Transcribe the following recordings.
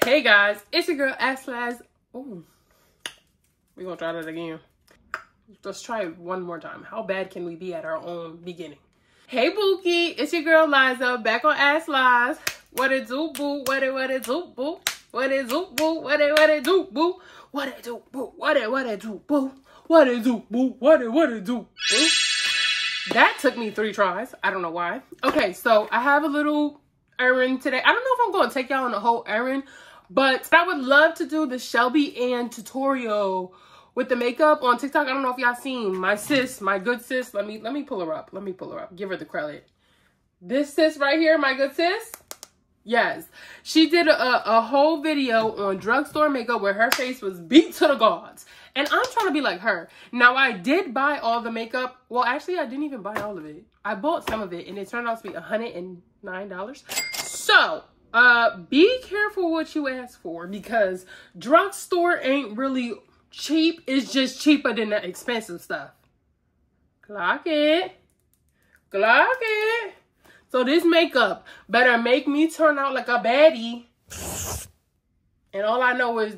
Hey guys, it's your girl Ashlaz. Oh, we're gonna try that again. Let's try it one more time. How bad can we be at our own beginning? Hey Bookie, it's your girl Liza back on Ashlaz. What it do, boo? What it do, boo? What it do, boo? What it do, boo? What it do, boo? What it do, boo? What it do, boo? What it do, boo? That took me 3 tries. I don't know why. Okay, so I have a little errand today. I don't know if I'm going to take y'all on the whole errand, but I would love to do the shelbyann tutorial with the makeup on TikTok. I don't know if y'all seen my sis, my good sis. Let me pull her up. Let me pull her up. Give her the credit. This sis right here, my good sis. Yes, she did a whole video on drugstore makeup where her face was beat to the gods. And I'm trying to be like her. Now, I did buy all the makeup. Well, actually, I didn't even buy all of it. I bought some of it, and it turned out to be $109. So, be careful what you ask for, because drugstore ain't really cheap. It's just cheaper than the expensive stuff. Clock it. Clock it. So, this makeup better make me turn out like a baddie. And all I know is...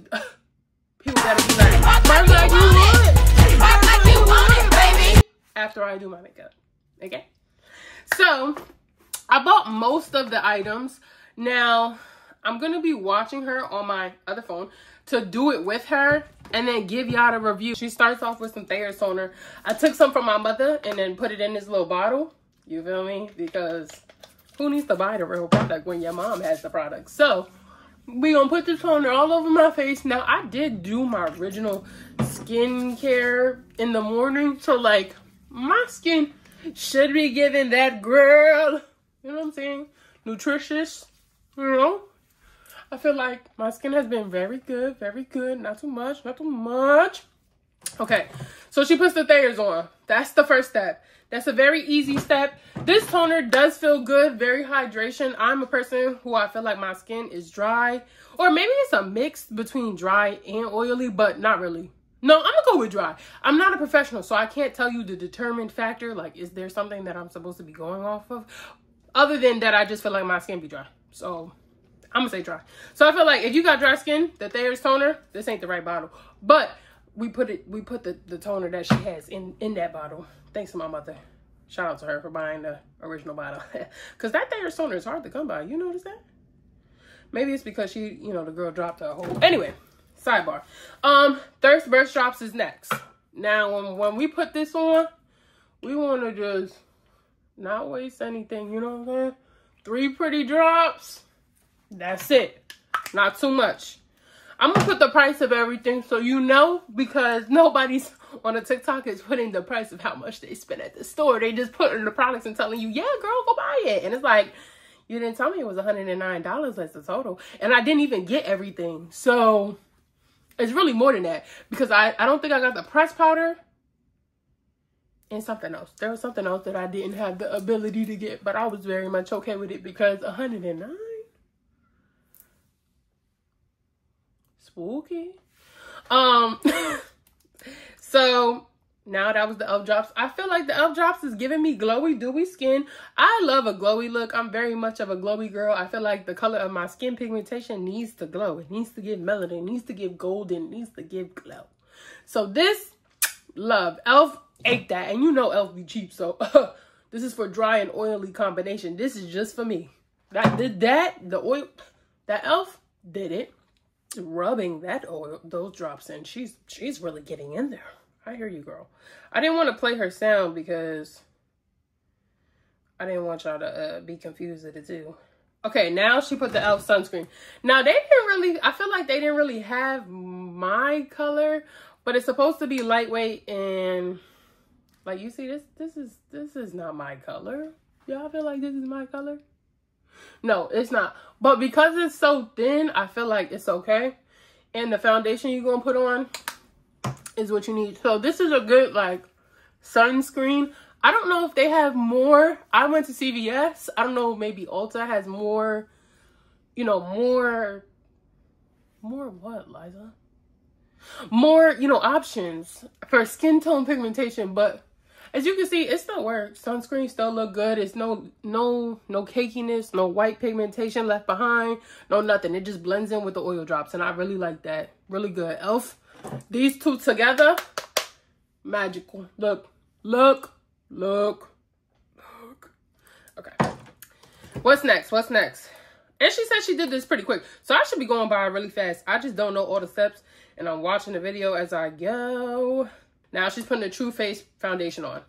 people gotta be like, "Work like you want it. Work like you want it, baby." After I do my makeup. Okay? So, I bought most of the items. Now, I'm gonna be watching her on my other phone to do it with her and then give y'all the review. She starts off with some Thayer's toner. I took some from my mother and then put it in this little bottle. You feel me? Because who needs to buy the real product when your mom has the product? So, we gonna put the toner all over my face. Now, I did do my original skincare in the morning. So, like, my skin should be giving that girl, you know what I'm saying? Nutritious, you know? I feel like my skin has been very good, very good. Not too much, not too much. Okay, so she puts the Thayer's on. That's the first step. That's a very easy step. This toner does feel good, very hydration. I'm a person who I feel like my skin is dry, or maybe it's a mix between dry and oily, but not really. No, I'm gonna go with dry. I'm not a professional, so I can't tell you the determined factor. Like, is there something that I'm supposed to be going off of? Other than that, I just feel like my skin be dry. So I'm gonna say dry. So I feel like if you got dry skin, the Thayer's toner, this ain't the right bottle. But we put the toner that she has in that bottle. Thanks to my mother. Shout out to her for buying the original bottle. Because that Thayer's toner is hard to come by. You notice that? Maybe it's because she, you know, the girl dropped her whole... Anyway, sidebar. Thirst Burst Drops is next. Now, when we put this on, we want to just not waste anything. You know what I'm saying? 3 pretty drops. That's it. Not too much. I'm going to put the price of everything so you know, because nobody's on the TikTok is putting the price of how much they spend at the store. They just put in the products and telling you, yeah, girl, go buy it. And it's like, you didn't tell me it was $109 as the total. And I didn't even get everything. So it's really more than that, because I don't think I got the pressed powder and something else. There was something else that I didn't have the ability to get, but I was very much okay with it because $109? Spooky. So now that was the e.l.f. drops. I feel like the e.l.f. drops is giving me glowy, dewy skin. I love a glowy look. I'm very much of a glowy girl. I feel like the color of my skin pigmentation needs to glow. It needs to give melanin. It needs to give golden. It needs to give glow. So this, love. e.l.f. ate that. And you know e.l.f. be cheap. So this is for dry and oily combination. This is just for me. That did that. The oil, that e.l.f. did it. Rubbing that oil, those drops in. She's really getting in there. I hear you, girl. I didn't want to play her sound because I didn't want y'all to be confused with it too. Okay, now she put the e.l.f. sunscreen. Now they didn't really, I feel like they didn't really have my color, but it's supposed to be lightweight and like, you see this is not my color. Y'all feel like this is my color? No, it's not. But because it's so thin, I feel like it's okay. And the foundation you're going to put on is what you need. So this is a good, like, sunscreen. I don't know if they have more. I went to CVS. I don't know, maybe Ulta has more, you know, more what, Liza? More, you know, options for skin tone pigmentation. But As you can see, it still works. Sunscreen still look good. It's no cakiness, no white pigmentation left behind, no nothing. It just blends in with the oil drops, and I really like that. Really good. Elf, these two together, magical. Look, look, look, look. Okay. What's next? What's next? And she said she did this pretty quick, so I should be going by really fast. I just don't know all the steps, and I'm watching the video as I go. Now she's putting a True Face foundation on.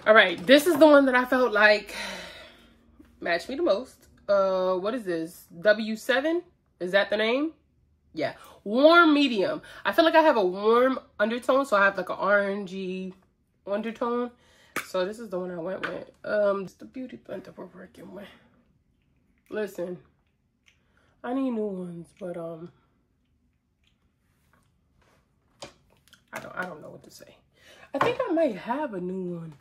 All right, this is the one that I felt like matched me the most. What is this? W7? Is that the name? Yeah. Warm medium. I feel like I have a warm undertone, so I have like an orangey undertone. So this is the one I went with. It's the beauty blender we're working with. Listen, I need new ones, but I don't know what to say. I think I might have a new one.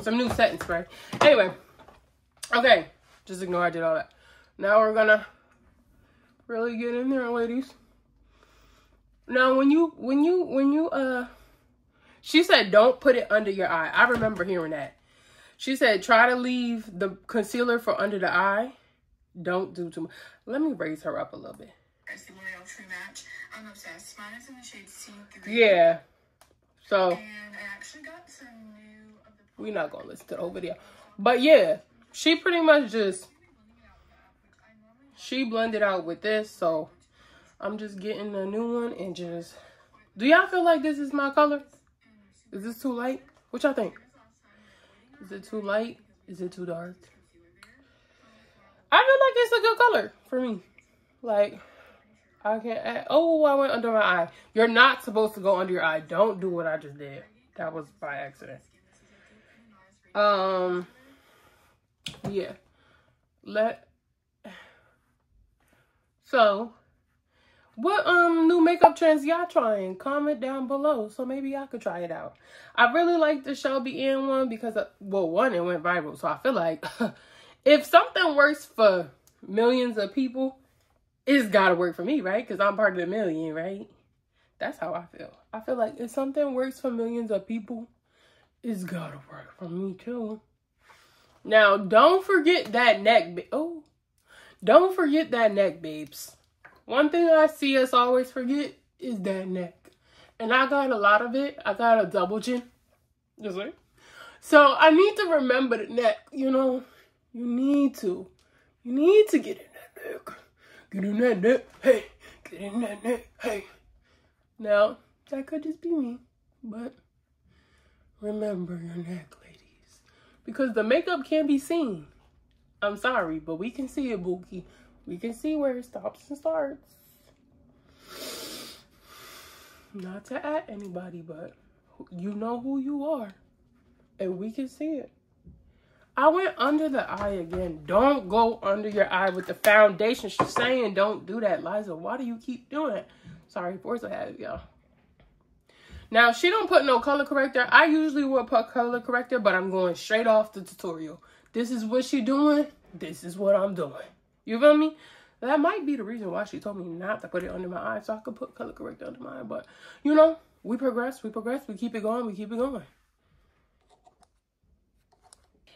Some new setting spray. Anyway, okay, just ignore I did all that. Now we're gonna really get in there, ladies. Now when you she said don't put it under your eye. I remember hearing that. She said try to leave the concealer for under the eye. Don't do too much. Let me raise her up a little bit. It's the L'Oreal True Match. I'm obsessed. Mine is in the shade C3. Yeah. So and I actually got some new of the we're not gonna listen to the whole video. But yeah, she pretty much just she blended out with this, so I'm just getting a new one and just do y'all feel like this is my color? Is this too light? What y'all think? Is it too light? Is it too dark? I feel like it's a good color for me. Like, I can't add. Oh, I went under my eye. You're not supposed to go under your eye. Don't do what I just did. That was by accident. Yeah. So, what new makeup trends y'all trying? Comment down below so maybe I could try it out. I really like the shelbyann one because, well, one, it went viral. So I feel like if something works for millions of people, it's gotta work for me, right? Because I'm part of the million, right? That's how I feel. I feel like if something works for millions of people, it's gotta work for me too. Now, don't forget that neck. Oh, don't forget that neck, babes. One thing I see us always forget is that neck. And I got a lot of it. I got a double chin. Just like. So I need to remember the neck, you know. You need to get in that neck. Get in that neck, hey. Get in that neck, hey. Now, that could just be me. But remember your neck, ladies. Because the makeup can't be seen. I'm sorry, but we can see it, Bookie. We can see where it stops and starts. Not to at anybody, but you know who you are. And we can see it. I went under the eye again. Don't go under your eye with the foundation. She's saying don't do that, Liza. Why do you keep doing it? Sorry, force a habit, y'all. Now, she don't put no color corrector. I usually would put color corrector, but I'm going straight off the tutorial. This is what she doing. This is what I'm doing. You feel me? That might be the reason why she told me not to put it under my eye, so I could put color corrector under my eye. But, you know, we progress, we keep it going, we keep it going.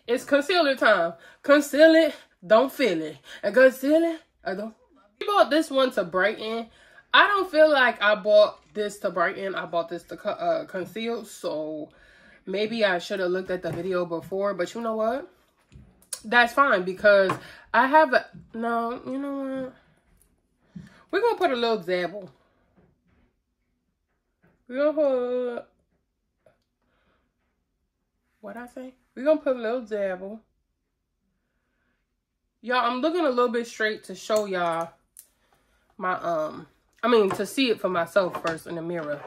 It's concealer time. Conceal it, don't feel it. And conceal it, I don't. I bought this one to brighten. I don't feel like I bought this to brighten. I bought this to conceal, so maybe I should have looked at the video before. But you know what? That's fine because I have a... No, you know what? We're going to put a little dabble. We're going to put... What'd I say? We're going to put a little dabble. Y'all, I'm looking a little bit straight to show y'all my... I mean, to see it for myself first in the mirror.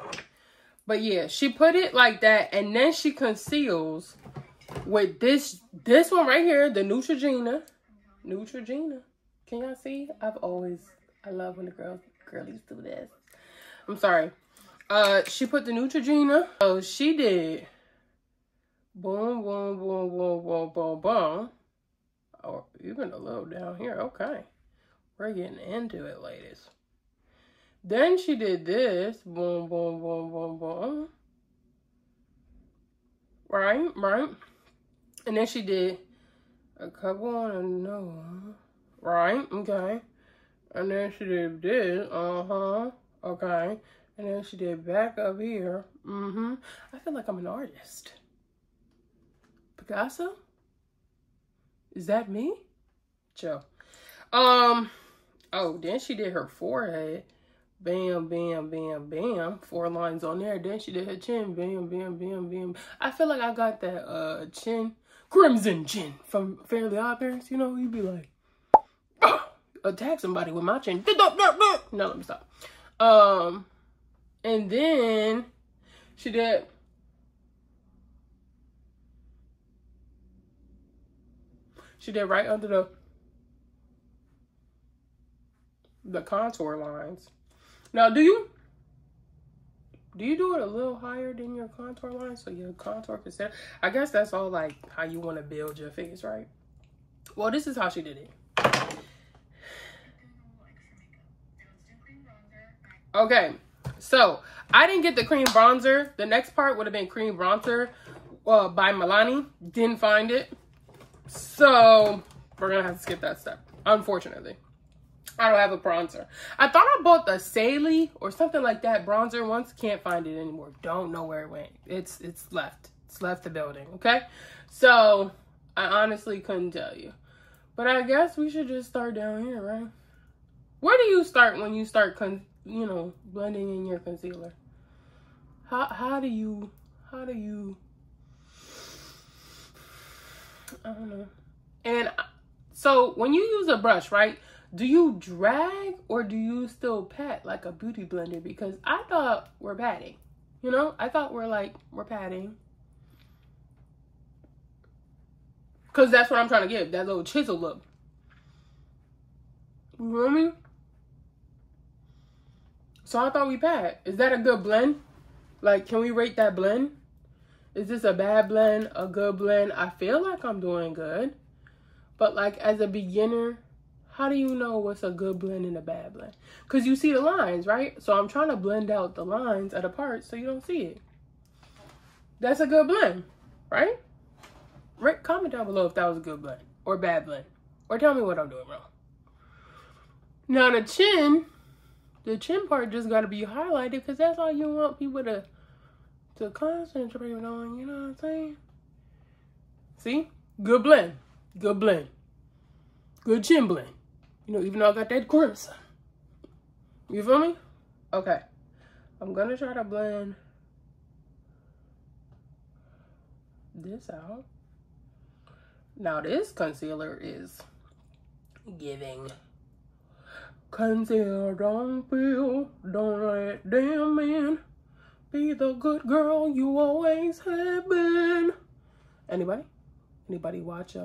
But yeah, she put it like that. And then she conceals with this one right here, the Neutrogena. Neutrogena. Can y'all see? I love when the girlies do this. I'm sorry. She put the Neutrogena. So she did boom, boom, boom, boom, boom, boom, boom. Or even a little down here. Okay. We're getting into it, ladies. Then she did this. Boom, boom, boom, boom, boom. Right, right. And then she did a couple on the nose. Right, okay. And then she did this, okay. And then she did back up here, I feel like I'm an artist. Picasso? Is that me? Chill. Oh, then she did her forehead. Bam, bam, bam, bam. 4 lines on there. Then she did her chin. Bam, bam, bam, bam. I feel like I got that chin, crimson chin from Fairly Odd Parents. You know, you'd be like, attack somebody with my chin. No, let me stop. And then she did right under the contour lines. Now, do you do it a little higher than your contour line so your contour can set? I guess that's all like how you want to build your face, right? Well, this is how she did it. Okay, so I didn't get the cream bronzer. The next part would have been cream bronzer by Milani. Didn't find it. So we're gonna have to skip that step, unfortunately. I don't have a bronzer. I thought I bought the Saley or something like that bronzer once. Can't find it anymore. Don't know where it went. It's left. It's left the building, okay? So I honestly couldn't tell you. But I guess we should just start down here, right? Where do you start when you start, blending in your concealer? How do you, I don't know. And so when you use a brush, right? Do you drag or do you still pat like a beauty blender? Because I thought we're patting, I thought we're patting. Because that's what I'm trying to give, that little chisel look. You feel me? So I thought we pat. Is that a good blend? Like, can we rate that blend? Is this a bad blend, a good blend? I feel like I'm doing good. But like as a beginner, how do you know what's a good blend and a bad blend? Because you see the lines, right? So I'm trying to blend out the lines at a part so you don't see it. That's a good blend, right? Comment down below if that was a good blend or bad blend. Or tell me what I'm doing wrong. Now the chin part just got to be highlighted because that's all you want people to concentrate on, you know what I'm saying? See? Good blend. Good blend. Good chin blend. Even though I got that crimson. You feel me? Okay. I'm going to try to blend this out. Now this concealer is giving. Conceal, don't feel, don't let them in. Be the good girl you always have been. Anybody? Anybody watch,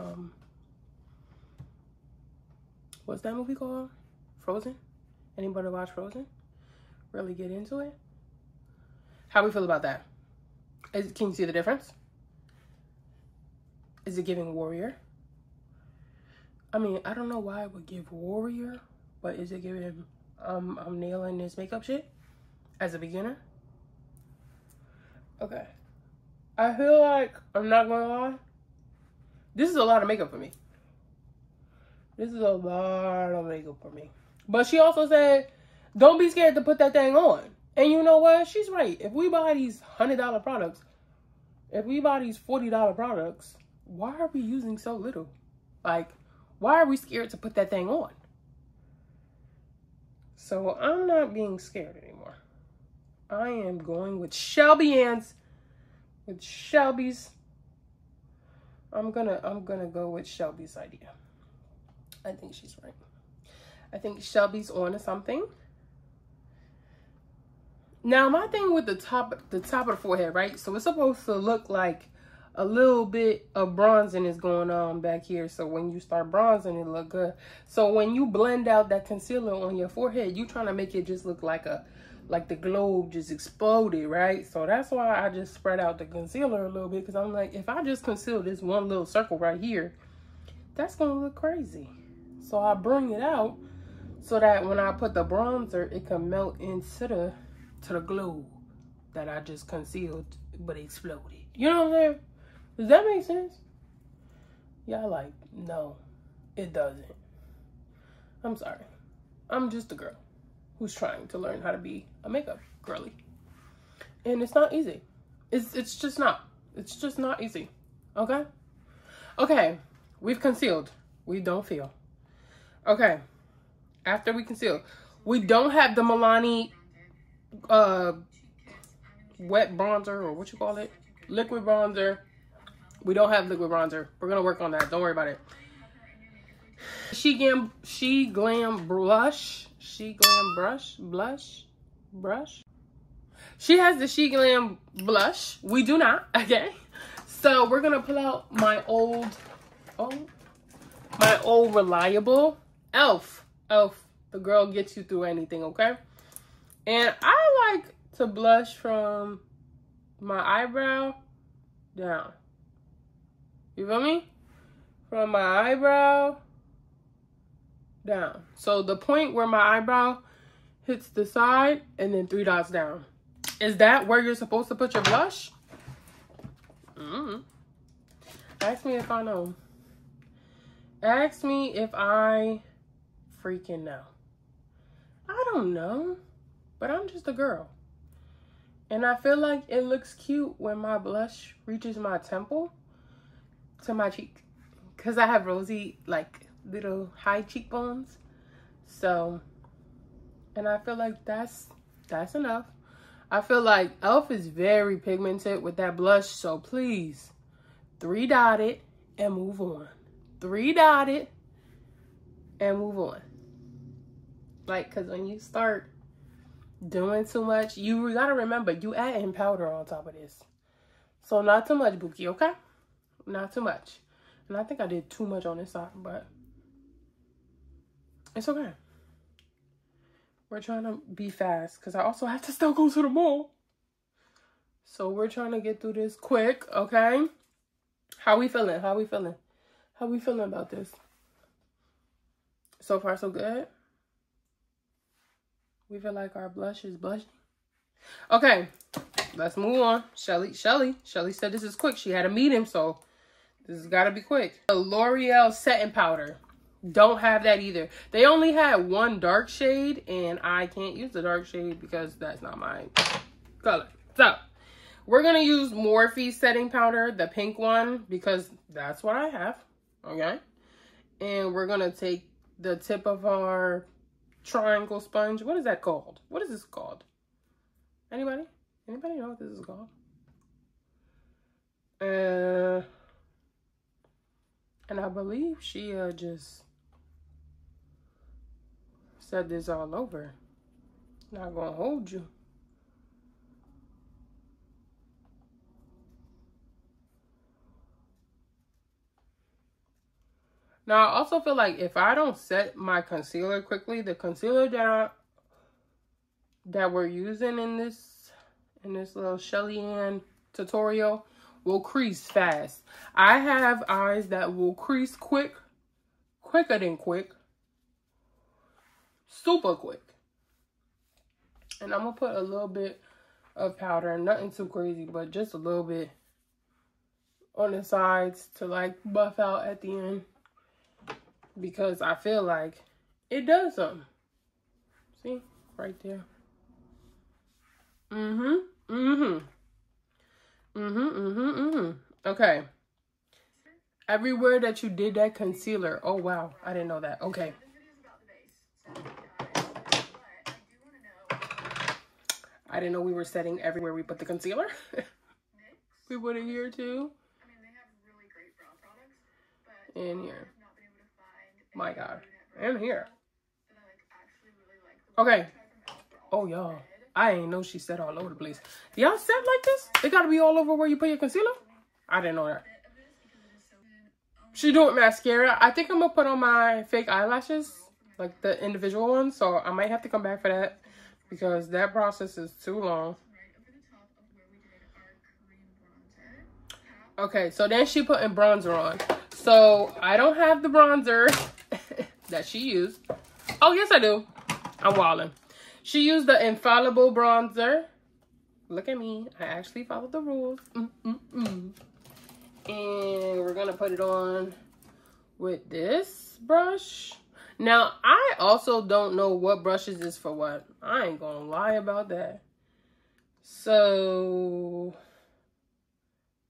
what's that movie called? Frozen? Anybody watch Frozen? Really get into it? How we feel about that? Can you see the difference? Is it giving warrior? I mean, I don't know why it would give warrior, but is it giving, I'm nailing this makeup shit as a beginner? Okay. I feel like, I'm not gonna lie, this is a lot of makeup for me. This is a lot of makeup for me. But she also said, don't be scared to put that thing on. And you know what? She's right. If we buy these $100 products, if we buy these $40 products, why are we using so little? Like, why are we scared to put that thing on? So I'm not being scared anymore. I am going with shelbyann's. With Shelby's. I'm gonna go with Shelby's idea. I think she's right. I think Shelby's on to something. Now my thing with the top of the forehead, right? So it's supposed to look like a little bit of bronzing is going on back here. So when you start bronzing, it look good. So when you blend out that concealer on your forehead, you trying to make it just look like the globe just exploded, right? So that's why I just spread out the concealer a little bit, because I'm like, if I just conceal this one little circle right here, that's gonna look crazy. So I bring it out so that when I put the bronzer, it can melt into the globe that I just concealed but exploded. You know what I'm saying? Does that make sense? Y'all like, no, it doesn't. I'm sorry. I'm just a girl who's trying to learn how to be a makeup girly. And it's not easy. It's just not. It's just not easy. Okay? Okay. We've concealed. We don't feel. Okay. After we conceal, we don't have the Milani wet bronzer, or what you call it? Liquid bronzer. We don't have liquid bronzer. We're going to work on that. Don't worry about it. She Glam blush. She Glam brush. She has the She Glam blush. We do not. Okay. So we're going to pull out my old reliable Elf. The girl gets you through anything, okay? And I like to blush from my eyebrow down. You feel me? From my eyebrow down. So the point where my eyebrow hits the side and then 3 dots down. Is that where you're supposed to put your blush? Ask me if I know. Ask me if I freaking know. I don't know, but I'm just a girl. And I feel like it looks cute when my blush reaches my temple to my cheek. Because I have rosy, like, little high cheekbones. So, and I feel like that's enough. I feel like Elf is very pigmented with that blush. So please, 3 dot it and move on. 3 dot it and move on. Like, because when you start doing too much, you gotta remember, you adding powder on top of this. So not too much, Bookie, okay? Not too much. And I think I did too much on this side, but it's okay. We're trying to be fast because I also have to still go to the mall. So we're trying to get through this quick, okay? How we feeling? How we feeling? How we feeling about this? So far, so good. We feel like our blush is blushing. Okay, let's move on. Shelly said this is quick. She had a meeting, so this has got to be quick. The L'Oreal setting powder. Don't have that either. They only had 1 dark shade, and I can't use the dark shade because that's not my color. So, we're going to use Morphe setting powder, the pink one, because that's what I have. Okay? And we're going to take the tip of our triangle sponge. What is that called? What is this called? Anybody? Anybody know what this is called? And I believe she just said this all over. Not gonna hold you. Now, I also feel like if I don't set my concealer quickly, the concealer that we're using in this little shelbyann tutorial will crease fast. I have eyes that will crease quicker than quick. Super quick. And I'm going to put a little bit of powder, nothing too crazy, but just a little bit on the sides to like buff out at the end. Because I feel like it does something. See? Right there. Okay. Everywhere that you did that concealer. Oh, wow. I didn't know that. Okay. I didn't know we were setting everywhere we put the concealer. We put it here too. I mean, they have really great brow products, but in here. I've not been able to find. My God. And here. That I actually really like. Okay. Oh, y'all. I ain't know she set all over the place. Y'all set like this? It gotta be all over where you put your concealer? I didn't know that. She doing mascara. I think I'm gonna put on my fake eyelashes, like the individual ones. So I might have to come back for that because that process is too long. Okay, so then she putting bronzer on. So I don't have the bronzer that she used. Oh, yes, I do. I'm wilding. She used the Infallible bronzer. Look at me. I actually followed the rules. And we're gonna put it on with this brush. Now, I also don't know what brushes is for what. I ain't gonna lie about that. So,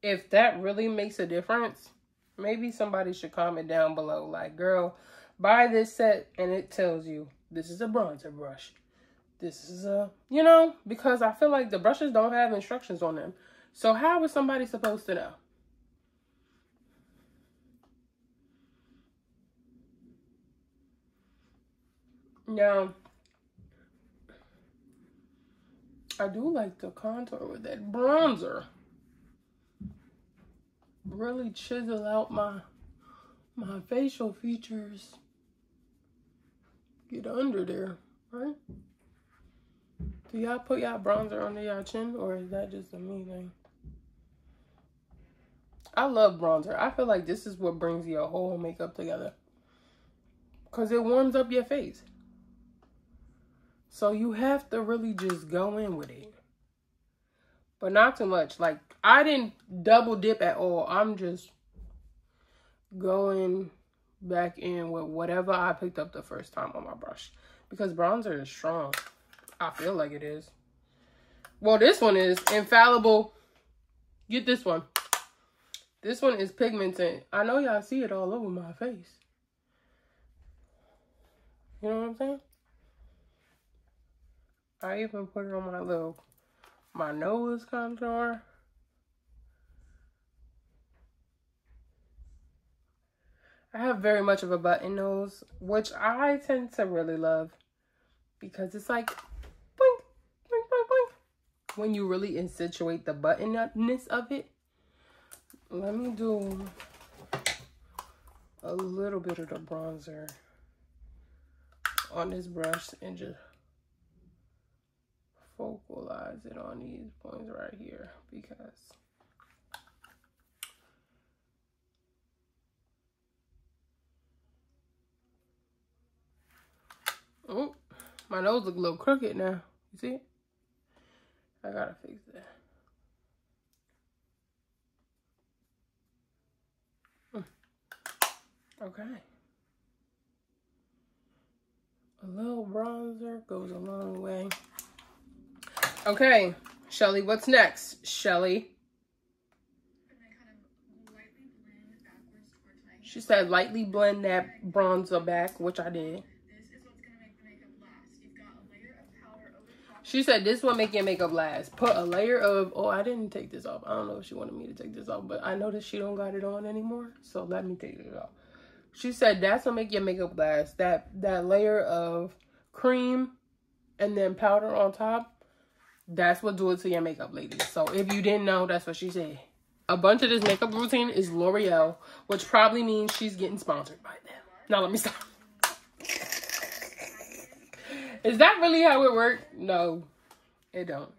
if that really makes a difference, maybe somebody should comment down below. Like, girl, buy this set and it tells you this is a bronzer brush. This is a, you know, because I feel like the brushes don't have instructions on them. So how is somebody supposed to know? Now, I do like the contour with that bronzer. Really chisel out my facial features. Get under there, right? Do y'all put y'all bronzer under y'all chin, or is that just a me thing? I love bronzer. I feel like this is what brings your whole makeup together, because it warms up your face. So you have to really just go in with it. But not too much. Like, I didn't double dip at all. I'm just going back in with whatever I picked up the first time on my brush. Because bronzer is strong. I feel like it is. Well, this one is infallible. Get this one. This one is pigmented. I know y'all see it all over my face. You know what I'm saying? I even put it on my nose contour. I have very much of a button nose, which I tend to really love because it's like boink, boink, boink, boink. When you really accentuate the buttonness of it. Let me do a little bit of the bronzer on this brush and just focalize it on these points right here, because oh, my nose look a little crooked now. You see it? I gotta fix that. Okay. A little bronzer goes a long way. Okay, Shelly, what's next? Shelly. She said lightly blend that bronzer back, which I did. She said this will make your makeup last. Put a layer of, oh, I didn't take this off. I don't know if she wanted me to take this off, but I noticed she don't got it on anymore. So let me take it off. She said that's what make your makeup last. That layer of cream and then powder on top. That's what do it to your makeup, ladies. So if you didn't know, that's what she said. A bunch of this makeup routine is L'Oreal, which probably means she's getting sponsored by them. Now let me stop. Is that really how it worked? No, it don't.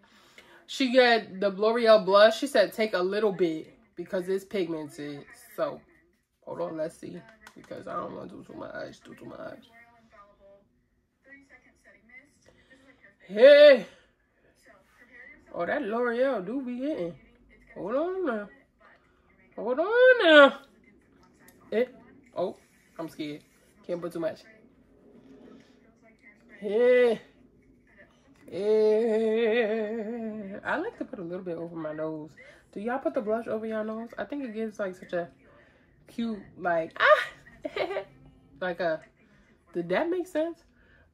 She got the L'Oreal blush. She said take a little bit because it's pigmented. So hold on, let's see. Because I don't want to do too much. Hey. Oh, that L'Oreal do be hitting. Hold on now. Hold on now. Oh, I'm scared. Can't put too much. Yeah. I like to put a little bit over my nose. Do y'all put the blush over your nose? I think it gives like such a cute, like, like a, did that make sense?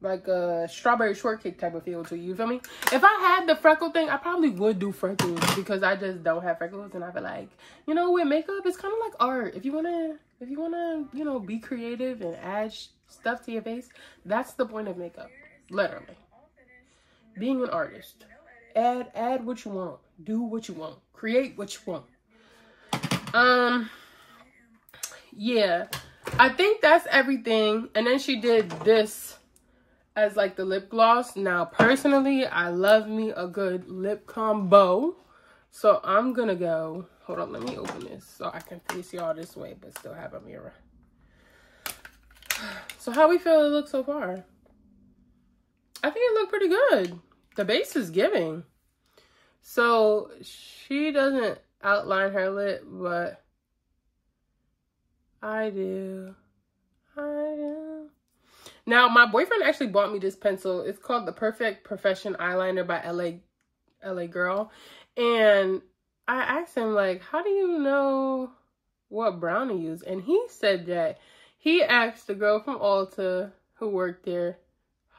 Like a strawberry shortcake type of feel to you, feel me? If I had the freckle thing, I probably would do freckles because I just don't have freckles, and I feel like, you know, with makeup, it's kind of like art. If you wanna, you know, be creative and add stuff to your face, that's the point of makeup, literally. Being an artist, add what you want, do what you want, create what you want. Yeah, I think that's everything. And then she did this as like the lip gloss. Now personally, I love me a good lip combo, so I'm gonna go, hold on, let me open this so I can face y'all this way but still have a mirror. So how we feel it looks so far? I think it looked pretty good. The base is giving. So she doesn't outline her lip, but I do. I do. Now, my boyfriend actually bought me this pencil. It's called the Perfect Profession Eyeliner by LA Girl. And I asked him, like, how do you know what brown to use? And he said that he asked the girl from Ulta who worked there,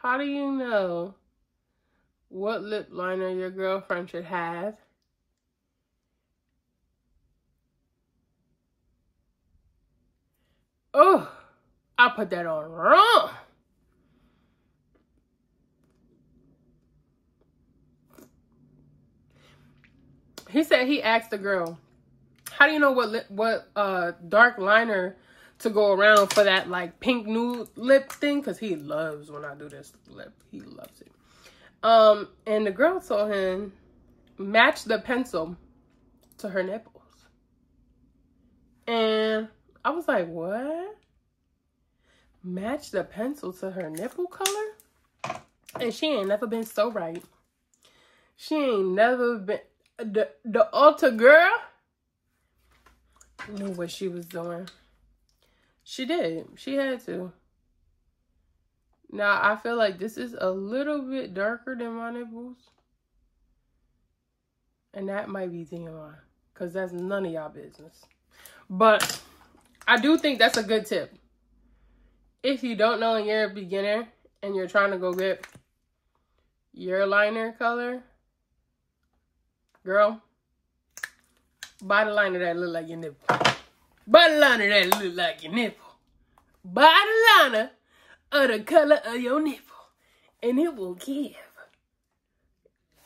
how do you know what lip liner your girlfriend should have? Oh, I put that on wrong. He said he asked the girl, how do you know what dark liner to go around for that like pink nude lip thing? Because he loves when I do this lip. He loves it. And the girl told him, match the pencil to her nipples. And I was like, what? Match the pencil to her nipple color? And she ain't never been so right. She ain't never been... The Ulta girl knew what she was doing. She did. She had to. Now, I feel like this is a little bit darker than my nipples. And that might be TMI. Because that's none of y'all business. But I do think that's a good tip. If you don't know and you're a beginner and you're trying to go get your liner color, girl, buy the liner that look like your nipple. Buy the liner that look like your nipple. Buy the liner of the color of your nipple. And it will give.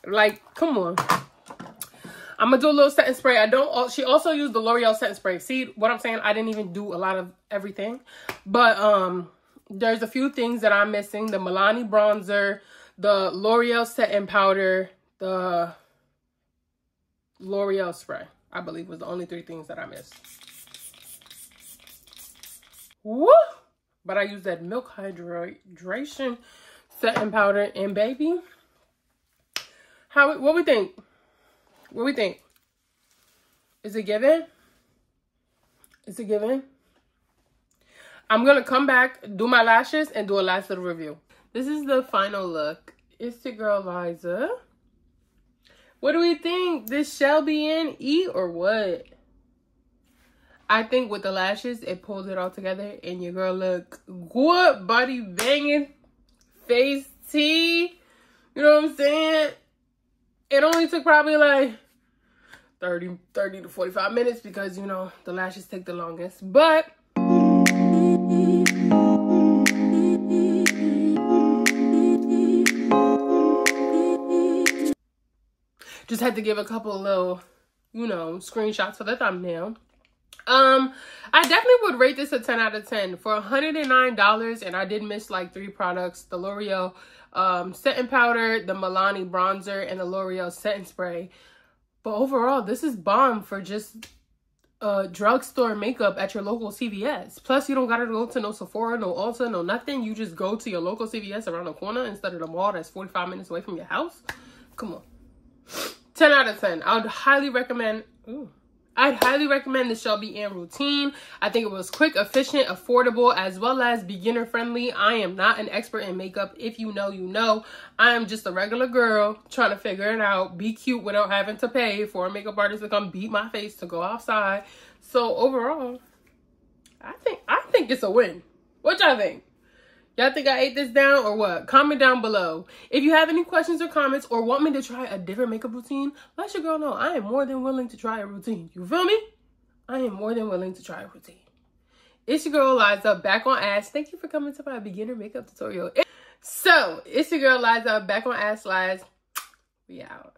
Like, come on. I'm going to do a little setting spray. She also used the L'Oreal setting spray. See what I'm saying? I didn't even do a lot of everything. But there's a few things that I'm missing. The Milani bronzer, the L'Oreal setting powder, the L'Oreal spray, I believe, was the only 3 things that I missed. Woo! But I used that Milk Hydration setting powder. And baby, what we think? What we think? Is it given? Is it given? I'm going to come back, do my lashes, and do a last little review. This is the final look. It's your girl, Liza. What do we think? This shelbyann eat or what? I think with the lashes, it pulls it all together. And your girl look good. Body banging. Face tea. You know what I'm saying? It only took probably like 30 to 45 minutes because, you know, the lashes take the longest. But just had to give a couple little, you know, screenshots for the thumbnail. I definitely would rate this a 10 out of 10. For $109, and I did miss like 3 products. The L'Oreal setting powder, the Milani bronzer, and the L'Oreal setting spray. But overall, this is bomb for just drugstore makeup at your local CVS. Plus, you don't gotta go to no Sephora, no Ulta, no nothing. You just go to your local CVS around the corner instead of the mall that's 45 minutes away from your house. Come on. 10 out of 10. I would highly recommend... I'd highly recommend the shelbyann routine. I think it was quick, efficient, affordable, as well as beginner friendly. I am not an expert in makeup. If you know, you know. I am just a regular girl trying to figure it out, be cute without having to pay for a makeup artist to come beat my face to go outside. So overall, I think it's a win. What y'all think? Y'all think I ate this down or what? Comment down below. If you have any questions or comments or want me to try a different makeup routine, let your girl know. I am more than willing to try a routine. You feel me? I am more than willing to try a routine. It's your girl, Liza, back on Ass. Thank you for coming to my beginner makeup tutorial. So, it's your girl, Liza, back on Ass Lies. We out.